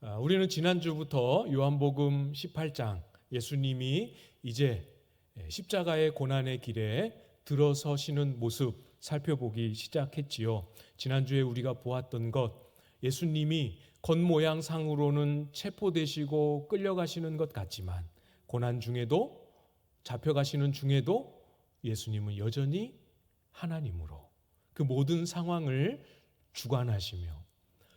우리는 지난주부터 요한복음 18장 예수님이 이제 십자가의 고난의 길에 들어서시는 모습 살펴보기 시작했지요. 지난주에 우리가 보았던 것, 예수님이 겉모양상으로는 체포되시고 끌려가시는 것 같지만 고난 중에도 잡혀가시는 중에도 예수님은 여전히 하나님으로 그 모든 상황을 주관하시며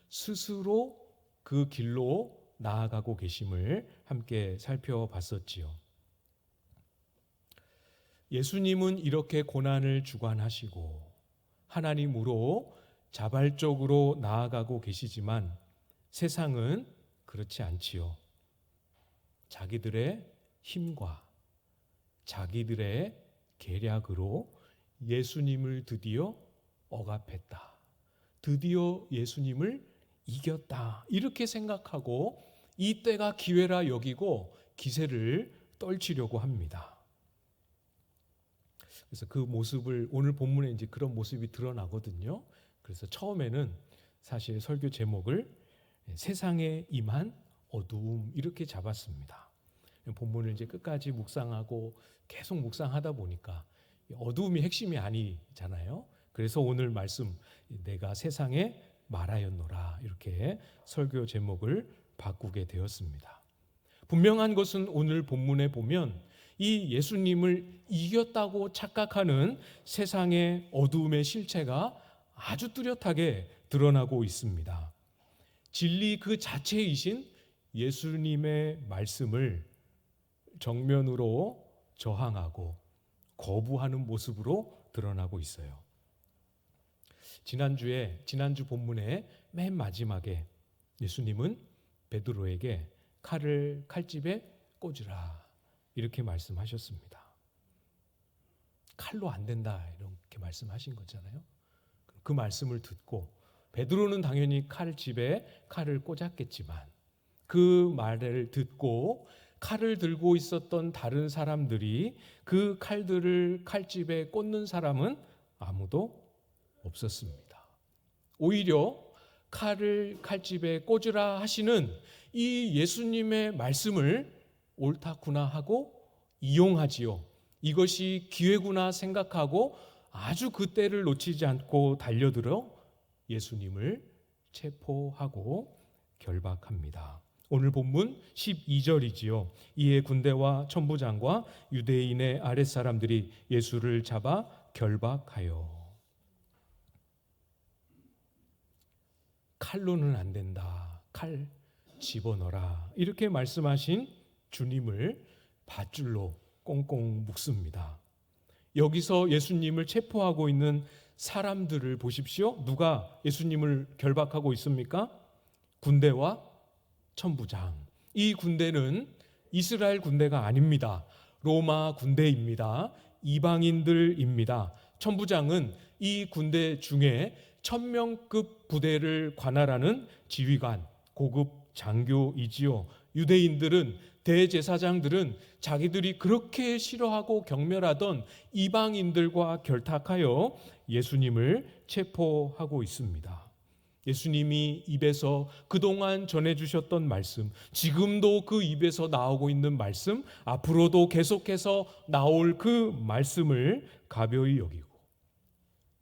스스로 그 길로 나아가고 계심을 함께 살펴봤었지요. 예수님은 이렇게 고난을 주관하시고 하나님으로 자발적으로 나아가고 계시지만 세상은 그렇지 않지요. 자기들의 힘과 자기들의 계략으로 예수님을 드디어 억압했다. 드디어 예수님을 이겼다. 이렇게 생각하고 이 때가 기회라 여기고 기세를 떨치려고 합니다. 그래서 그 모습을 오늘 본문에 이제 그런 모습이 드러나거든요. 그래서 처음에는 사실 설교 제목을 세상에 임한 어두움 이렇게 잡았습니다. 본문을 이제 끝까지 묵상하고 계속 묵상하다 보니까 어두움이 핵심이 아니잖아요. 그래서 오늘 말씀 내가 세상에 말하였노라 이렇게 설교 제목을 바꾸게 되었습니다. 분명한 것은 오늘 본문에 보면 이 예수님을 이겼다고 착각하는 세상의 어두움의 실체가 아주 뚜렷하게 드러나고 있습니다. 진리 그 자체이신 예수님의 말씀을 정면으로 저항하고 거부하는 모습으로 드러나고 있어요. 지난주 본문의 맨 마지막에 예수님은 베드로에게 칼을 칼집에 꽂으라 이렇게 말씀하셨습니다. 칼로 안 된다 이렇게 말씀하신 거잖아요. 그 말씀을 듣고 베드로는 당연히 칼집에 칼을 꽂았겠지만 그 말을 듣고 칼을 들고 있었던 다른 사람들이 그 칼들을 칼집에 꽂는 사람은 아무도 없었습니다. 오히려 칼을 칼집에 꽂으라 하시는 이 예수님의 말씀을 옳다구나 하고 이용하지요. 이것이 기회구나 생각하고 아주 그 때를 놓치지 않고 달려들어 예수님을 체포하고 결박합니다. 오늘 본문 12절이지요. 이에 군대와 천부장과 유대인의 아랫사람들이 예수를 잡아 결박하여 칼로는 안 된다. 칼 집어넣어라. 이렇게 말씀하신 주님을 밧줄로 꽁꽁 묶습니다. 여기서 예수님을 체포하고 있는 사람들을 보십시오. 누가 예수님을 결박하고 있습니까? 군대와 천부장. 이 군대는 이스라엘 군대가 아닙니다. 로마 군대입니다. 이방인들입니다. 천부장은 이 군대 중에 1000명급 부대를 관할하는 지휘관, 고급 장교이지요. 유대인들은 대제사장들은 자기들이 그렇게 싫어하고 경멸하던 이방인들과 결탁하여 예수님을 체포하고 있습니다. 예수님이 입에서 그동안 전해주셨던 말씀, 지금도 그 입에서 나오고 있는 말씀, 앞으로도 계속해서 나올 그 말씀을 가벼이 여기고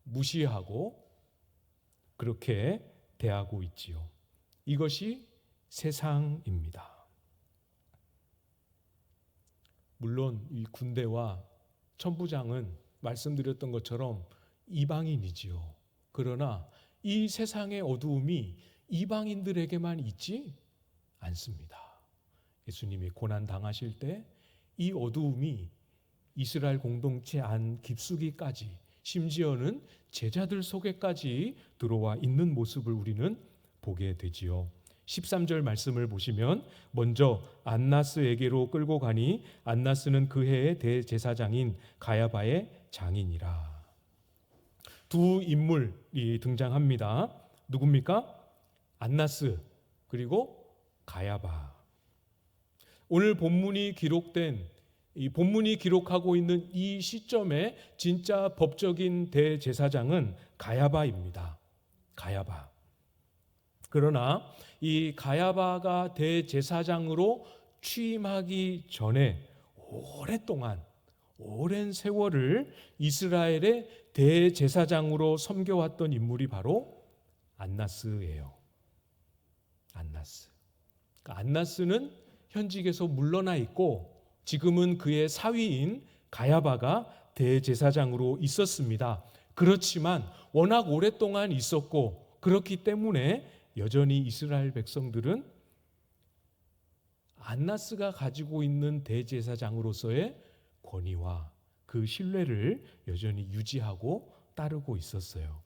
무시하고 그렇게 대하고 있지요. 이것이 세상입니다. 물론 이 군대와 천부장은 말씀드렸던 것처럼 이방인이지요. 그러나 이 세상의 어두움이 이방인들에게만 있지 않습니다. 예수님이 고난 당하실 때 이 어두움이 이스라엘 공동체 안 깊숙이까지 심지어는 제자들 속에까지 들어와 있는 모습을 우리는 보게 되지요. 13절 말씀을 보시면 먼저 안나스에게로 끌고 가니 안나스는 그 해의 대제사장인 가야바의 장인이라. 두 인물이 등장합니다. 누굽니까? 안나스 그리고 가야바. 오늘 본문이 기록하고 있는 이 시점에 진짜 법적인 대제사장은 가야바입니다. 가야바. 그러나 이 가야바가 대제사장으로 취임하기 전에 오랜 세월을 이스라엘의 대제사장으로 섬겨왔던 인물이 바로 안나스예요. 안나스. 안나스는 현직에서 물러나 있고 지금은 그의 사위인 가야바가 대제사장으로 있었습니다. 그렇지만 워낙 오랫동안 있었고 그렇기 때문에 여전히 이스라엘 백성들은 안나스가 가지고 있는 대제사장으로서의 권위와 그 신뢰를 여전히 유지하고 따르고 있었어요.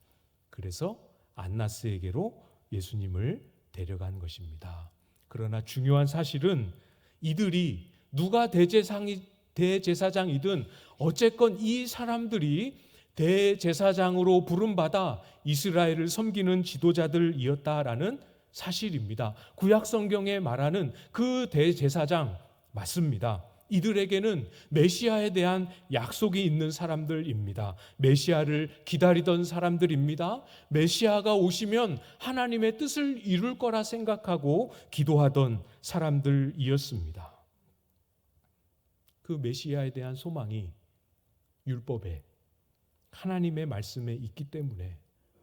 그래서 안나스에게로 예수님을 데려간 것입니다. 그러나 중요한 사실은 이들이 누가 대제사장이든 어쨌건 이 사람들이 대제사장으로 부름받아 이스라엘을 섬기는 지도자들이었다라는 사실입니다. 구약 성경에 말하는 그 대제사장 맞습니다. 이들에게는 메시아에 대한 약속이 있는 사람들입니다. 메시아를 기다리던 사람들입니다. 메시아가 오시면 하나님의 뜻을 이룰 거라 생각하고 기도하던 사람들이었습니다. 그 메시아에 대한 소망이 율법에 하나님의 말씀에 있기 때문에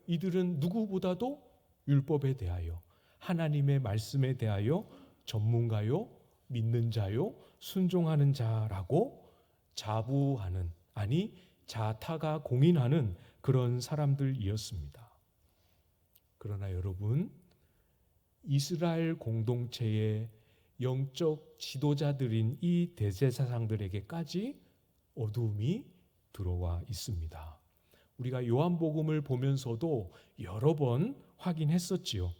이들은 누구보다도 율법에 대하여 하나님의 말씀에 대하여 전문가요, 믿는 자요, 순종하는 자라고 자부하는, 아니 자타가 공인하는 그런 사람들이었습니다. 그러나 여러분, 이스라엘 공동체의 영적 지도자들인 이 대제사장들에게까지 어두움이 들어와 있습니다. 우리가 요한복음을 보면서도 여러 번 확인했었지요.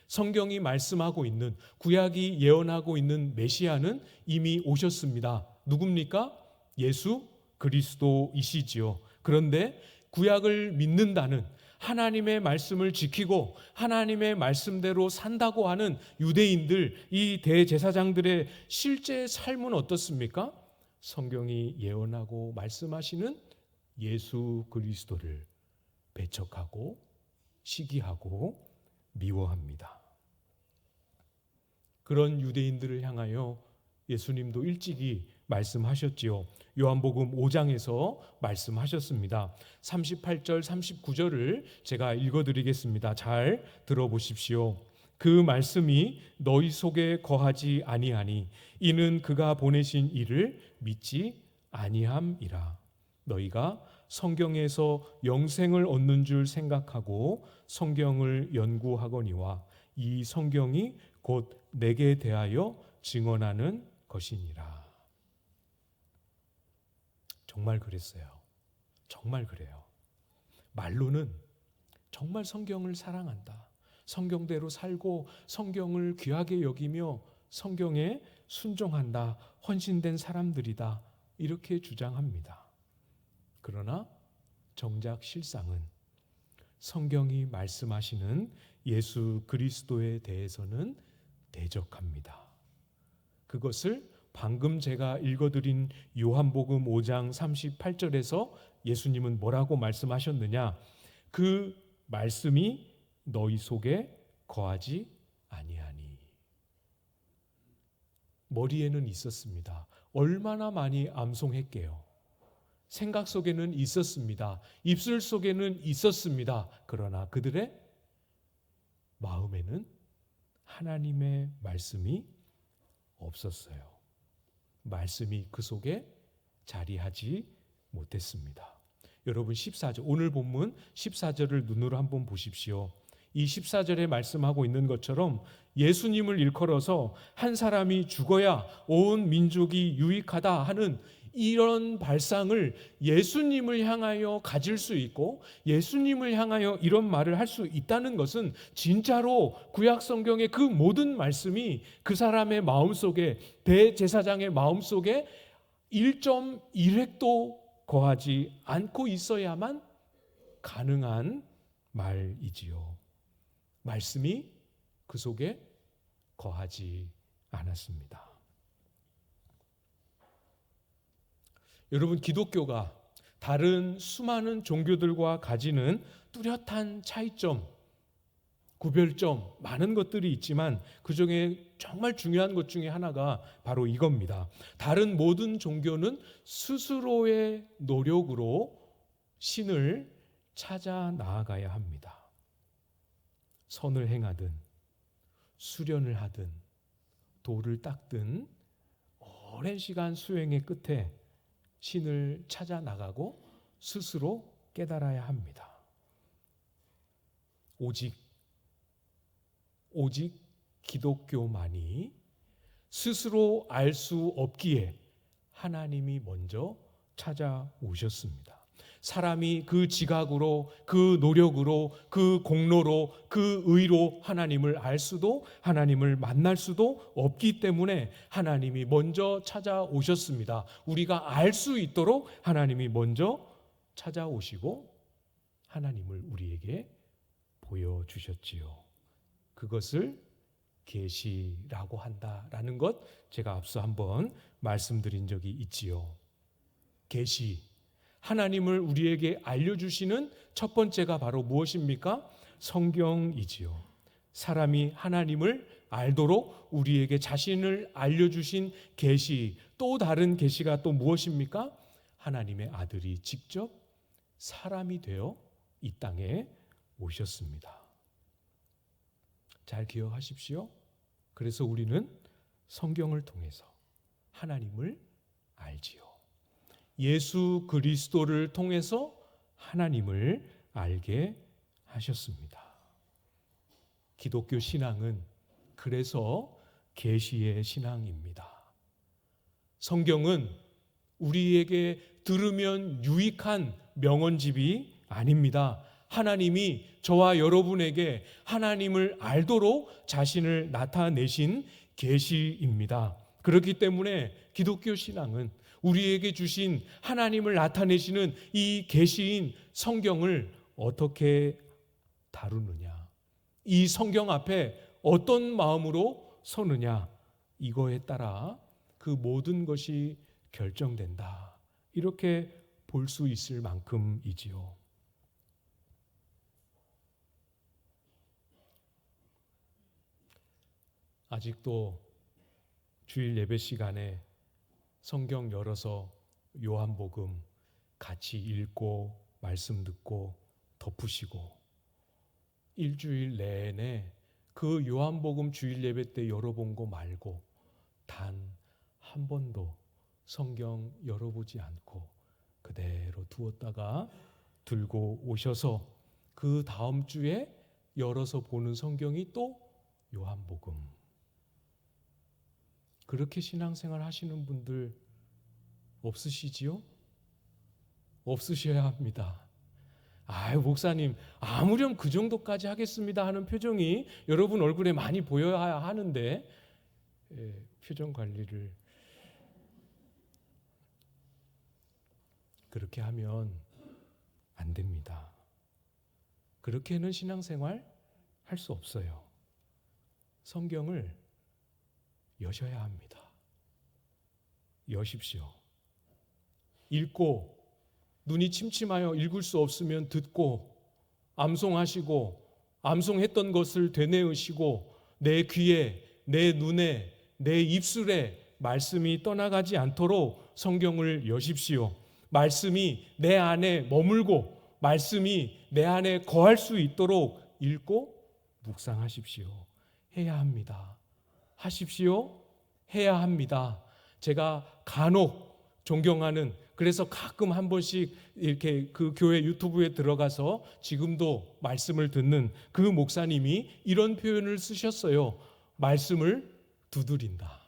성경이 말씀하고 있는, 구약이 예언하고 있는 메시아는 이미 오셨습니다. 누굽니까? 예수 그리스도이시지요. 그런데 구약을 믿는다는, 하나님의 말씀을 지키고 하나님의 말씀대로 산다고 하는 유대인들, 이 대제사장들의 실제 삶은 어떻습니까? 성경이 예언하고 말씀하시는 예수 그리스도를 배척하고 시기하고 미워합니다. 그런 유대인들을 향하여 예수님도 일찍이 말씀하셨지요. 요한복음 5장에서 말씀하셨습니다. 38절 39절을 제가 읽어드리겠습니다. 잘 들어보십시오. 그 말씀이 너희 속에 거하지 아니하니 이는 그가 보내신 이를 믿지 아니함이라. 너희가 성경에서 영생을 얻는 줄 생각하고 성경을 연구하거니와 이 성경이 곧 내게 대하여 증언하는 것이니라. 정말 그랬어요. 정말 그래요. 말로는 정말 성경을 사랑한다, 성경대로 살고 성경을 귀하게 여기며 성경에 순종한다, 헌신된 사람들이다, 이렇게 주장합니다. 그러나 정작 실상은 성경이 말씀하시는 예수 그리스도에 대해서는 대적합니다. 그것을 방금 제가 읽어드린 요한복음 5장 38절에서 예수님은 뭐라고 말씀하셨느냐? 그 말씀이 너희 속에 거하지 아니하니. 머리에는 있었습니다. 얼마나 많이 암송했게요. 생각 속에는 있었습니다. 입술 속에는 있었습니다. 그러나 그들의 마음에는 하나님의 말씀이 없었어요. 말씀이 그 속에 자리하지 못했습니다. 여러분 14절, 오늘 본문 14절을 눈으로 한번 보십시오. 이 14절에 말씀하고 있는 것처럼 예수님을 일컬어서 한 사람이 죽어야 온 민족이 유익하다 하는 이런 발상을 예수님을 향하여 가질 수 있고 예수님을 향하여 이런 말을 할 수 있다는 것은 진짜로 구약 성경의 그 모든 말씀이 그 사람의 마음속에, 대제사장의 마음속에 1.1획도 거하지 않고 있어야만 가능한 말이지요. 말씀이 그 속에 거하지 않았습니다. 여러분, 기독교가 다른 수많은 종교들과 가지는 뚜렷한 차이점, 구별점 많은 것들이 있지만 그중에 정말 중요한 것 중에 하나가 바로 이겁니다. 다른 모든 종교는 스스로의 노력으로 신을 찾아 나아가야 합니다. 선을 행하든 수련을 하든 돌을 닦든 오랜 시간 수행의 끝에 신을 찾아 나가고 스스로 깨달아야 합니다. 오직 기독교만이 스스로 알 수 없기에 하나님이 먼저 찾아오셨습니다. 사람이 그 지각으로, 그 노력으로, 그 공로로, 그 의로 하나님을 알 수도, 하나님을 만날 수도 없기 때문에 하나님이 먼저 찾아오셨습니다. 우리가 알 수 있도록 하나님이 먼저 찾아오시고 하나님을 우리에게 보여주셨지요. 그것을 계시라고 한다라는 것 제가 앞서 한번 말씀드린 적이 있지요. 계시, 하나님을 우리에게 알려주시는 첫 번째가 바로 무엇입니까? 성경이지요. 사람이 하나님을 알도록 우리에게 자신을 알려주신 계시, 또 다른 계시가 또 무엇입니까? 하나님의 아들이 직접 사람이 되어 이 땅에 오셨습니다. 잘 기억하십시오. 그래서 우리는 성경을 통해서 하나님을 알지요. 예수 그리스도를 통해서 하나님을 알게 하셨습니다. 기독교 신앙은 그래서 계시의 신앙입니다. 성경은 우리에게 들으면 유익한 명언집이 아닙니다. 하나님이 저와 여러분에게 하나님을 알도록 자신을 나타내신 계시입니다. 그렇기 때문에 기독교 신앙은 우리에게 주신 하나님을 나타내시는 이 계시인 성경을 어떻게 다루느냐, 이 성경 앞에 어떤 마음으로 서느냐, 이거에 따라 그 모든 것이 결정된다. 이렇게 볼 수 있을 만큼이지요. 아직도 주일 예배 시간에 성경 열어서 요한복음 같이 읽고 말씀 듣고 덮으시고 일주일 내내 그 요한복음 주일 예배 때 열어본 거 말고 단 한 번도 성경 열어보지 않고 그대로 두었다가 들고 오셔서 그 다음 주에 열어서 보는 성경이 또 요한복음. 그렇게 신앙생활 하시는 분들 없으시지요? 없으셔야 합니다. 아유, 목사님, 아무렴 그 정도까지 하겠습니다 하는 표정이 여러분 얼굴에 많이 보여야 하는데 표정 관리를 그렇게 하면 안 됩니다. 그렇게는 신앙생활 할 수 없어요. 성경을 여셔야 합니다. 여십시오. 읽고 눈이 침침하여 읽을 수 없으면 듣고 암송하시고 암송했던 것을 되뇌으시고 내 귀에, 내 눈에, 내 입술에 말씀이 떠나가지 않도록 성경을 여십시오. 말씀이 내 안에 머물고 말씀이 내 안에 거할 수 있도록 읽고 묵상하십시오. 해야 합니다. 하십시오. 해야 합니다. 제가 간혹 존경하는, 그래서 가끔 한 번씩 이렇게 그 교회 유튜브에 들어가서 지금도 말씀을 듣는 그 목사님이 이런 표현을 쓰셨어요. 말씀을 두드린다.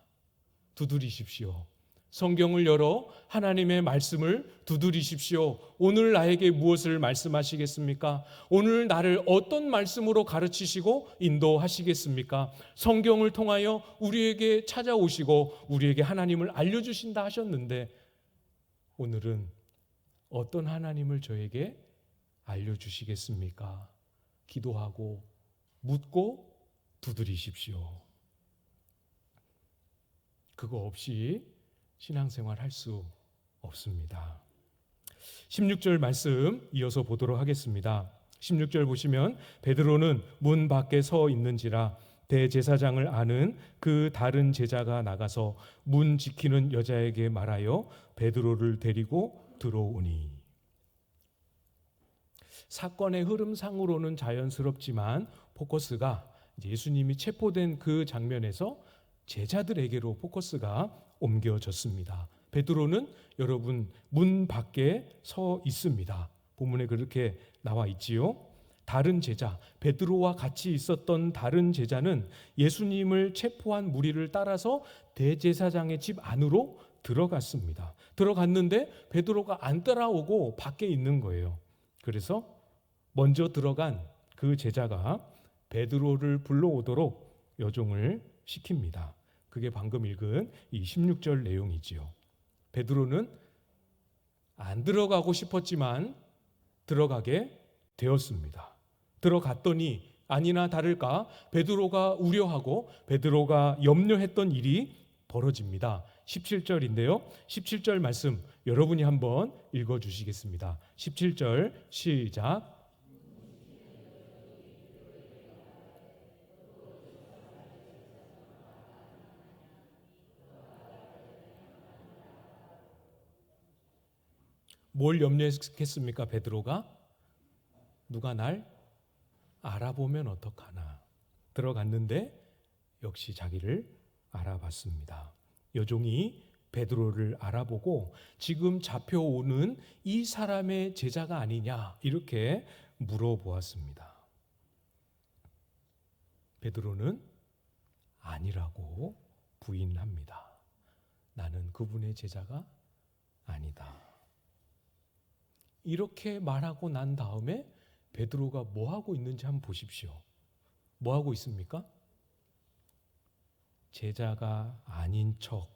두드리십시오. 성경을 열어 하나님의 말씀을 두드리십시오. 오늘 나에게 무엇을 말씀하시겠습니까? 오늘 나를 어떤 말씀으로 가르치시고 인도하시겠습니까? 성경을 통하여 우리에게 찾아오시고 우리에게 하나님을 알려주신다 하셨는데 오늘은 어떤 하나님을 저에게 알려주시겠습니까? 기도하고 묻고 두드리십시오. 그거 없이 신앙생활 할 수 없습니다. 16절 말씀 이어서 보도록 하겠습니다. 16절 보시면 베드로는 문 밖에 서 있는지라 대제사장을 아는 그 다른 제자가 나가서 문 지키는 여자에게 말하여 베드로를 데리고 들어오니. 사건의 흐름상으로는 자연스럽지만 포커스가 예수님이 체포된 그 장면에서 제자들에게로 포커스가 옮겨졌습니다. 베드로는 여러분 문 밖에 서 있습니다. 본문에 그렇게 나와 있지요. 다른 제자, 베드로와 같이 있었던 다른 제자는 예수님을 체포한 무리를 따라서 대제사장의 집 안으로 들어갔습니다. 들어갔는데 베드로가 안 따라오고 밖에 있는 거예요. 그래서 먼저 들어간 그 제자가 베드로를 불러오도록 여종을 시킵니다. 그게 방금 읽은 이 16절 내용이지요. 베드로는 안 들어가고 싶었지만 들어가게 되었습니다. 들어갔더니 아니나 다를까 베드로가 우려하고 베드로가 염려했던 일이 벌어집니다. 17절인데요. 17절 말씀 여러분이 한번 읽어주시겠습니다. 17절 시작. 뭘 염려했겠습니까? 베드로가 누가 날 알아보면 어떡하나. 들어갔는데 역시 자기를 알아봤습니다. 여종이 베드로를 알아보고 지금 잡혀오는 이 사람의 제자가 아니냐 이렇게 물어보았습니다. 베드로는 아니라고 부인합니다. 나는 그분의 제자가 아니다. 이렇게 말하고 난 다음에 베드로가 뭐 하고 있는지 한번 보십시오. 뭐 하고 있습니까? 제자가 아닌 척,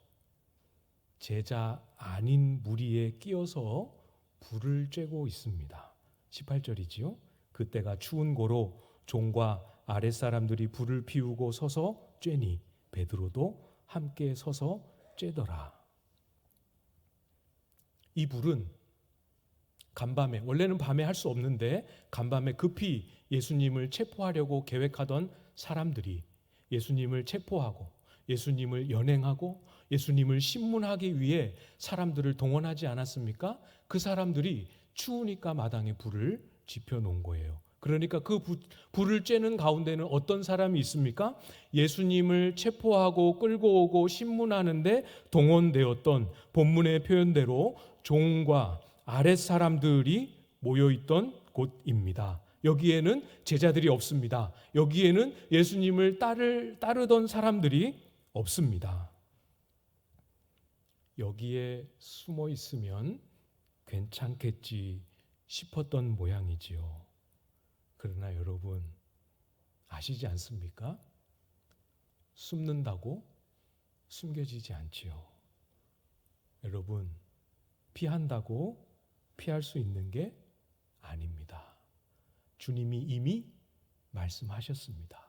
제자 아닌 무리에 끼어서 불을 쬐고 있습니다. 18절이지요. 그때가 추운 고로 종과 아랫사람들이 불을 피우고 서서 쬐니 베드로도 함께 서서 쬐더라. 이 불은 간밤에, 원래는 밤에 할 수 없는데 간밤에 급히 예수님을 체포하려고 계획하던 사람들이 예수님을 체포하고 예수님을 연행하고 예수님을 신문하기 위해 사람들을 동원하지 않았습니까? 그 사람들이 추우니까 마당에 불을 지펴놓은 거예요. 그러니까 그 불을 쬐는 가운데는 어떤 사람이 있습니까? 예수님을 체포하고 끌고 오고 신문하는데 동원되었던 본문의 표현대로 종과 아랫사람들이 모여있던 곳입니다. 여기에는 제자들이 없습니다. 여기에는 예수님을 따르던 사람들이 없습니다. 여기에 숨어 있으면 괜찮겠지 싶었던 모양이지요. 그러나 여러분 아시지 않습니까? 숨는다고 숨겨지지 않지요. 여러분 피한다고 피할 수 있는 게 아닙니다. 주님이 이미 말씀하셨습니다.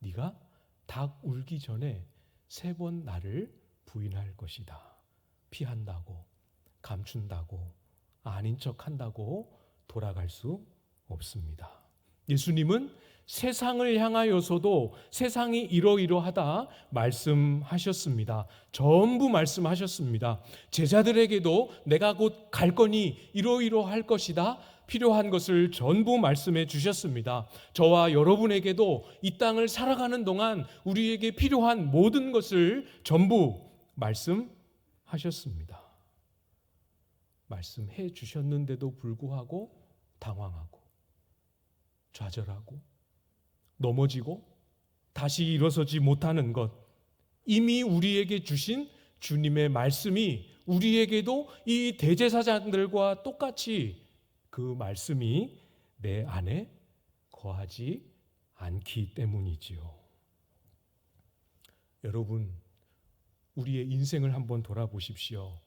네가 닭 울기 전에 3번 나를 부인할 것이다. 피한다고, 감춘다고, 아닌 척한다고 돌아갈 수 없습니다. 예수님은 세상을 향하여서도 세상이 이러이러하다 말씀하셨습니다. 전부 말씀하셨습니다. 제자들에게도 내가 곧 갈 거니 이러이러할 것이다. 필요한 것을 전부 말씀해 주셨습니다. 저와 여러분에게도 이 땅을 살아가는 동안 우리에게 필요한 모든 것을 전부 말씀하셨습니다. 말씀해 주셨는데도 불구하고 당황하고 좌절하고 넘어지고 다시 일어서지 못하는 것, 이미 우리에게 주신 주님의 말씀이 우리에게도 이 대제사장들과 똑같이 그 말씀이 내 안에 거하지 않기 때문이지요. 여러분, 우리의 인생을 한번 돌아보십시오.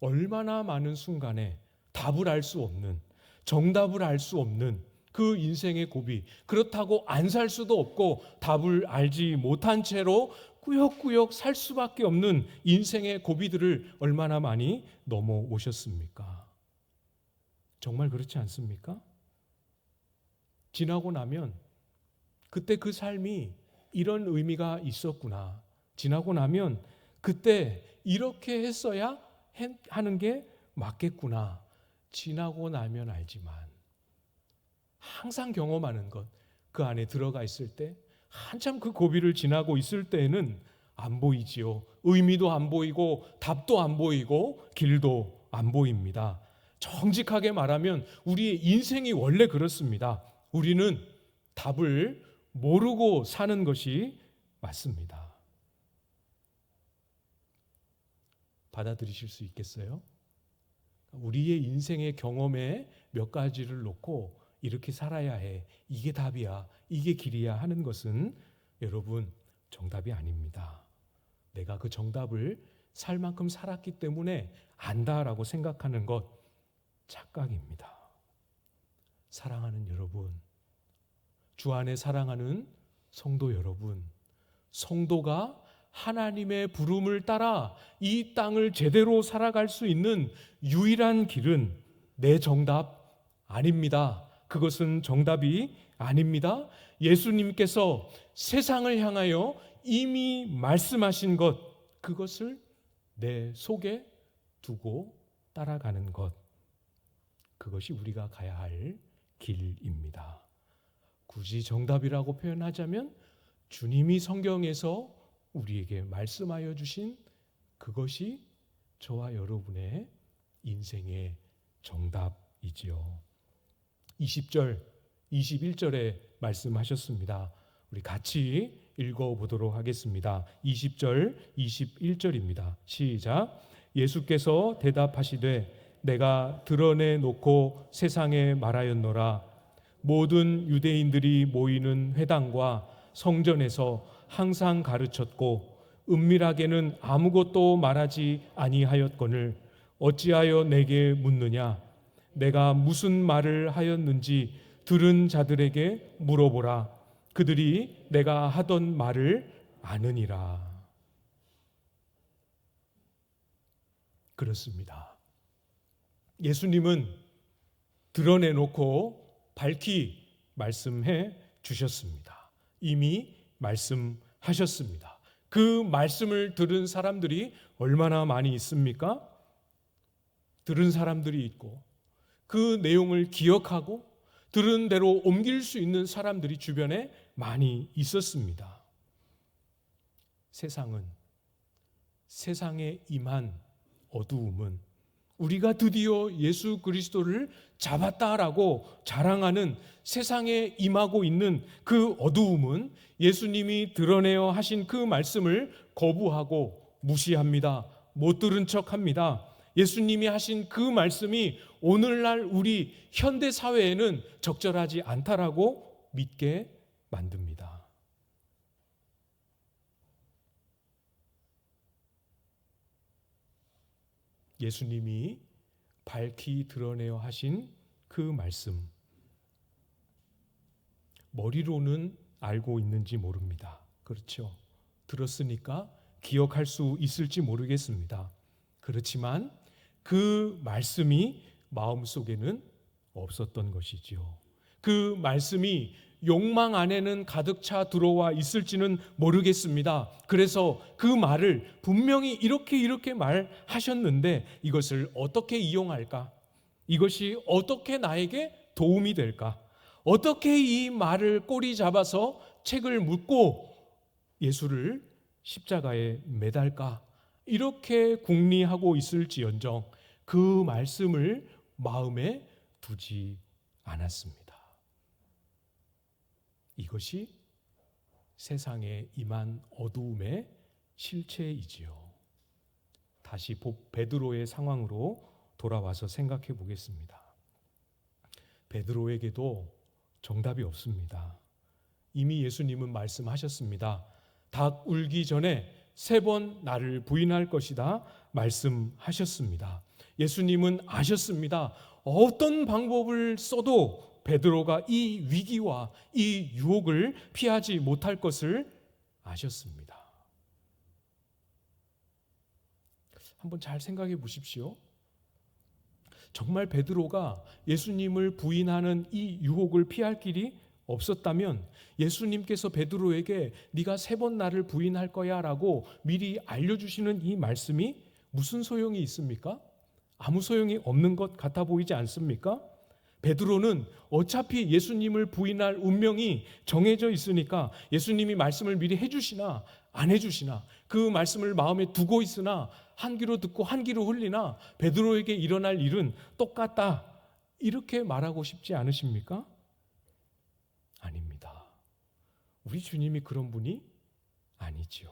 얼마나 많은 순간에 답을 알 수 없는, 정답을 알 수 없는 그 인생의 고비, 그렇다고 안 살 수도 없고 답을 알지 못한 채로 꾸역꾸역 살 수밖에 없는 인생의 고비들을 얼마나 많이 넘어오셨습니까? 정말 그렇지 않습니까? 지나고 나면 그때 그 삶이 이런 의미가 있었구나. 지나고 나면 그때 이렇게 했어야 하는 게 맞겠구나. 지나고 나면 알지만 항상 경험하는 것, 그 안에 들어가 있을 때 한참 그 고비를 지나고 있을 때에는 안 보이지요. 의미도 안 보이고 답도 안 보이고 길도 안 보입니다. 정직하게 말하면 우리의 인생이 원래 그렇습니다. 우리는 답을 모르고 사는 것이 맞습니다. 받아들이실 수 있겠어요? 우리의 인생의 경험에 몇 가지를 놓고 이렇게 살아야 해, 이게 답이야, 이게 길이야 하는 것은 여러분 정답이 아닙니다. 내가 그 정답을 살 만큼 살았기 때문에 안다라고 생각하는 것 착각입니다. 사랑하는 여러분, 주 안에 사랑하는 성도 여러분, 성도가 하나님의 부름을 따라 이 땅을 제대로 살아갈 수 있는 유일한 길은 내 정답 아닙니다. 그것은 정답이 아닙니다. 예수님께서 세상을 향하여 이미 말씀하신 것, 그것을 내 속에 두고 따라가는 것, 그것이 우리가 가야 할 길입니다. 굳이 정답이라고 표현하자면 주님이 성경에서 우리에게 말씀하여 주신 그것이 저와 여러분의 인생의 정답이지요. 20절, 21절에 말씀하셨습니다. 우리 같이 읽어보도록 하겠습니다. 20절, 21절입니다. 시작. 예수께서 대답하시되 내가 드러내놓고 세상에 말하였노라. 모든 유대인들이 모이는 회당과 성전에서 항상 가르쳤고 은밀하게는 아무것도 말하지 아니하였거늘 어찌하여 내게 묻느냐? 내가 무슨 말을 하였는지 들은 자들에게 물어보라. 그들이 내가 하던 말을 아느니라. 그렇습니다. 예수님은 드러내놓고 밝히 말씀해 주셨습니다. 이미 말씀하셨습니다. 그 말씀을 들은 사람들이 얼마나 많이 있습니까? 들은 사람들이 있고 그 내용을 기억하고 들은 대로 옮길 수 있는 사람들이 주변에 많이 있었습니다. 세상에 임한 어두움은 우리가 드디어 예수 그리스도를 잡았다라고 자랑하는 세상에 임하고 있는 그 어두움은 예수님이 드러내어 하신 그 말씀을 거부하고 무시합니다. 못 들은 척합니다. 예수님이 하신 그 말씀이 오늘날 우리 현대 사회에는 적절하지 않다라고 믿게 만듭니다. 예수님이 밝히 드러내어 하신 그 말씀, 머리로는 알고 있는지 모릅니다. 그렇죠? 들었으니까 기억할 수 있을지 모르겠습니다. 그렇지만 그 말씀이 마음속에는 없었던 것이지요. 그 말씀이 욕망 안에는 가득 차 들어와 있을지는 모르겠습니다. 그래서 그 말을 분명히 이렇게 말하셨는데 이것을 어떻게 이용할까? 이것이 어떻게 나에게 도움이 될까? 어떻게 이 말을 꼬리 잡아서 책을 묶고 예수를 십자가에 매달까? 이렇게 궁리하고 있을지언정 그 말씀을 마음에 두지 않았습니다. 이것이 세상에 임한 어두움의 실체이지요. 다시 베드로의 상황으로 돌아와서 생각해 보겠습니다. 베드로에게도 정답이 없습니다. 이미 예수님은 말씀하셨습니다. 닭 울기 전에 3번 나를 부인할 것이다 말씀하셨습니다. 예수님은 아셨습니다. 어떤 방법을 써도 베드로가 이 위기와 이 유혹을 피하지 못할 것을 아셨습니다. 한번 잘 생각해 보십시오. 정말 베드로가 예수님을 부인하는 이 유혹을 피할 길이 없었다면 예수님께서 베드로에게 네가 3번 나를 부인할 거야 라고 미리 알려주시는 이 말씀이 무슨 소용이 있습니까? 아무 소용이 없는 것 같아 보이지 않습니까? 베드로는 어차피 예수님을 부인할 운명이 정해져 있으니까 예수님이 말씀을 미리 해주시나 안 해주시나 그 말씀을 마음에 두고 있으나 한 귀로 듣고 한 귀로 흘리나 베드로에게 일어날 일은 똑같다 이렇게 말하고 싶지 않으십니까? 아닙니다. 우리 주님이 그런 분이 아니지요.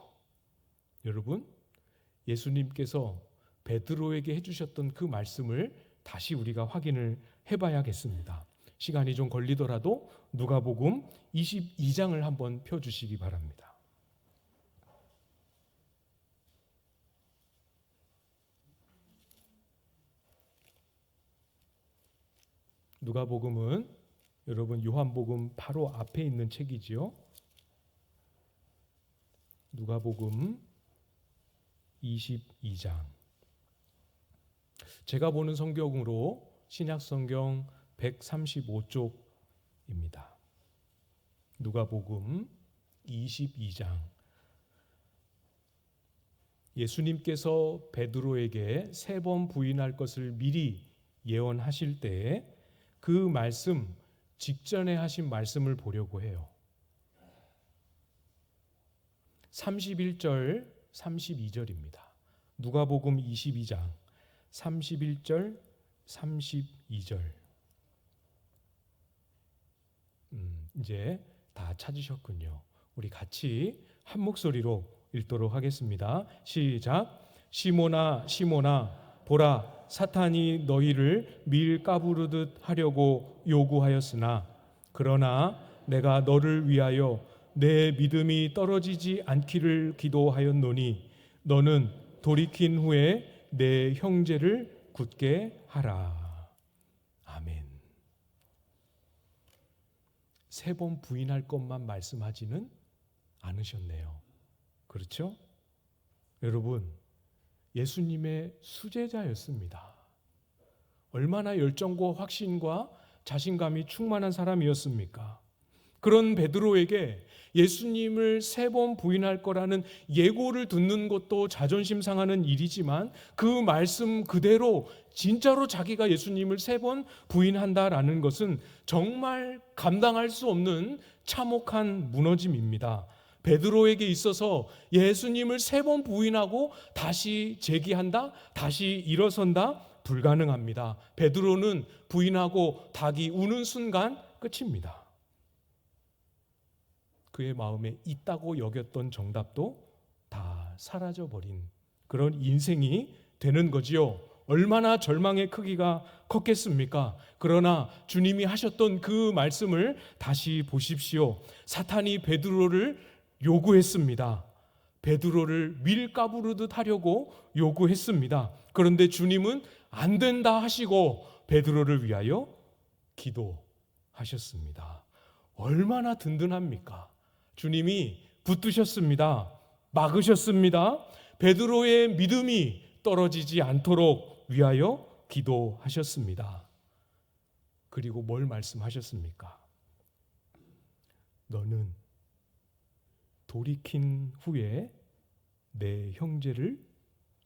여러분, 예수님께서 베드로에게 해주셨던 그 말씀을 다시 우리가 확인을 해봐야겠습니다. 시간이 좀 걸리더라도 누가복음 22장을 한번 펴주시기 바랍니다. 누가복음은 여러분 요한복음 바로 앞에 있는 책이지요. 누가복음 22장. 제가 보는 성경으로 신약성경 135쪽입니다. 누가복음 22장. 예수님께서 베드로에게 3번 부인할 것을 미리 예언하실 때 그 말씀 직전에 하신 말씀을 보려고 해요. 31절, 32절입니다. 누가복음 22장 31절, 32절. 이제 다 찾으셨군요. 우리 같이 한 목소리로 읽도록 하겠습니다. 시작. 시몬아, 시몬아, 보라, 사탄이 너희를 밀 까부르듯 하려고 요구하였으나 그러나 내가 너를 위하여 내 믿음이 떨어지지 않기를 기도하였노니 너는 돌이킨 후에 내 형제를 굳게 하라. 아멘. 3번 부인할 것만 말씀하지는 않으셨네요. 그렇죠? 여러분, 예수님의 수제자였습니다. 얼마나 열정과 확신과 자신감이 충만한 사람이었습니까? 그런 베드로에게 예수님을 3번 부인할 거라는 예고를 듣는 것도 자존심 상하는 일이지만 그 말씀 그대로 진짜로 자기가 예수님을 3번 부인한다라는 것은 정말 감당할 수 없는 참혹한 무너짐입니다. 베드로에게 있어서 예수님을 3번 부인하고 다시 재기한다, 다시 일어선다 불가능합니다. 베드로는 부인하고 닭이 우는 순간 끝입니다. 그의 마음에 있다고 여겼던 정답도 다 사라져버린 그런 인생이 되는 거지요. 얼마나 절망의 크기가 컸겠습니까? 그러나 주님이 하셨던 그 말씀을 다시 보십시오. 사탄이 베드로를 요구했습니다. 베드로를 밀 까부르듯 하려고 요구했습니다. 그런데 주님은 안 된다 하시고 베드로를 위하여 기도하셨습니다. 얼마나 든든합니까? 주님이 붙드셨습니다. 막으셨습니다. 베드로의 믿음이 떨어지지 않도록 위하여 기도하셨습니다. 그리고 뭘 말씀하셨습니까? 너는 돌이킨 후에 내 형제를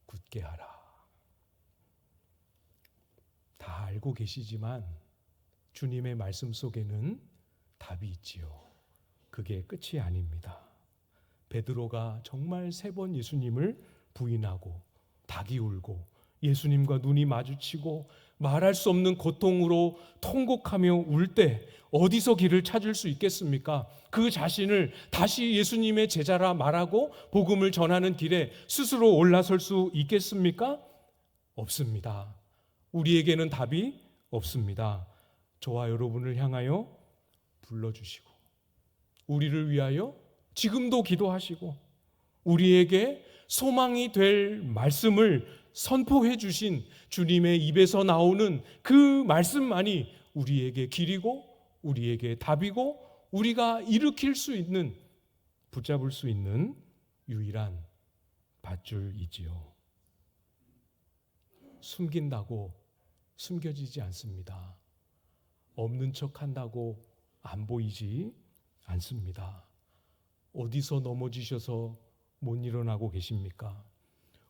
굳게 하라. 다 알고 계시지만 주님의 말씀 속에는 답이 있지요. 그게 끝이 아닙니다. 베드로가 정말 3번 예수님을 부인하고 닭이 울고 예수님과 눈이 마주치고 말할 수 없는 고통으로 통곡하며 울 때 어디서 길을 찾을 수 있겠습니까? 그 자신을 다시 예수님의 제자라 말하고 복음을 전하는 길에 스스로 올라설 수 있겠습니까? 없습니다. 우리에게는 답이 없습니다. 저와 여러분을 향하여 불러주시고 우리를 위하여 지금도 기도하시고 우리에게 소망이 될 말씀을 선포해 주신 주님의 입에서 나오는 그 말씀만이 우리에게 길이고 우리에게 답이고 우리가 일으킬 수 있는, 붙잡을 수 있는 유일한 밧줄이지요. 숨긴다고 숨겨지지 않습니다. 없는 척 한다고 안 보이지 않습니다. 어디서 넘어지셔서 못 일어나고 계십니까?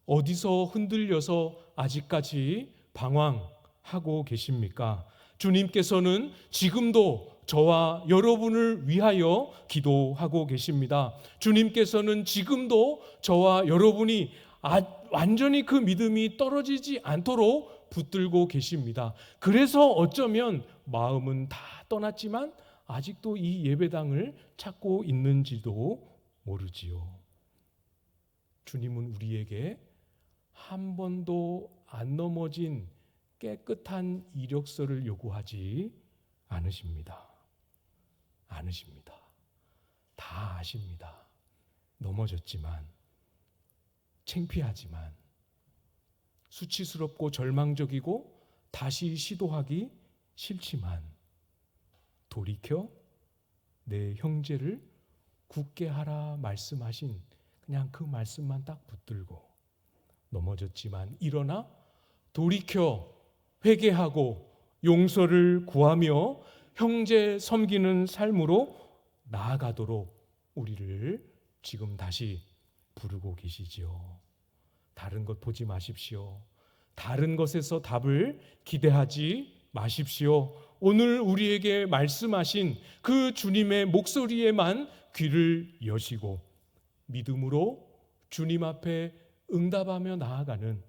어디서 흔들려서 아직까지 방황하고 계십니까? 주님께서는 지금도 저와 여러분을 위하여 기도하고 계십니다. 주님께서는 지금도 저와 여러분이 완전히 그 믿음이 떨어지지 않도록 붙들고 계십니다. 그래서 어쩌면 마음은 다 떠났지만 아직도 이 예배당을 찾고 있는지도 모르지요. 주님은 우리에게 한 번도 안 넘어진 깨끗한 이력서를 요구하지 않으십니다. 다 아십니다. 넘어졌지만, 창피하지만, 수치스럽고 절망적이고 다시 시도하기 싫지만 돌이켜 내 형제를 굳게 하라 말씀하신 그냥 그 말씀만 딱 붙들고 넘어졌지만 일어나 돌이켜 회개하고 용서를 구하며 형제 섬기는 삶으로 나아가도록 우리를 지금 다시 부르고 계시지요. 다른 것 보지 마십시오. 다른 것에서 답을 기대하지 마십시오. 오늘 우리에게 말씀하신 그 주님의 목소리에만 귀를 여시고 믿음으로 주님 앞에 응답하며 나아가는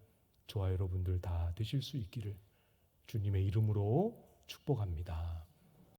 저와 여러분들 다 되실 수 있기를 주님의 이름으로 축복합니다.